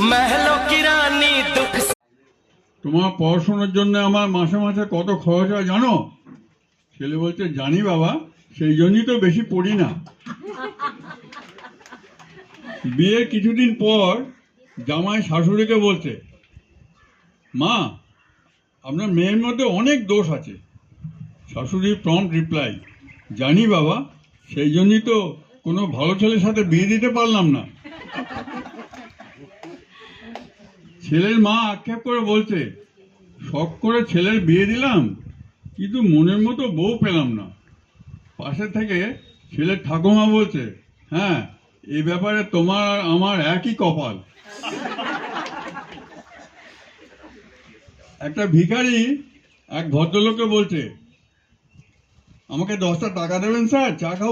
महलों की रानी दुख। তোমার পড়াশোনার জন্য আমার মাসে মাসে কত খরচ হয় জানো? ছেলে বলছে জানি বাবা, সেই জন্যই তো বেশি পড়ি না। বিয়ের কিছুদিন পর জামাই শাশুড়িকে বলছে, মা আপনার মেয়ের মধ্যে অনেক দোষ আছে। শাশুড়ি প্রম্পট রিপ্লাই, জানি বাবা, সেই জন্যই তো কোনো ভালো ছেলের সাথে বিয়ে দিতে পারলাম না। ছেলের মা আক্ষেপ করে বলছে, শখ করে ছেলের বিয়ে দিলাম কিন্তু মনের মতো বউ পেলাম না। পাশে থেকে ছেলের ঠাকুমা বলছে, হ্যাঁ এই ব্যাপারে তোমার আর আমার একই কপাল। একটা ভিখারি এক ভদ্রলোককে বলছে, আমাকে 10টা টাকা দেবেন স্যার, চা খাবো।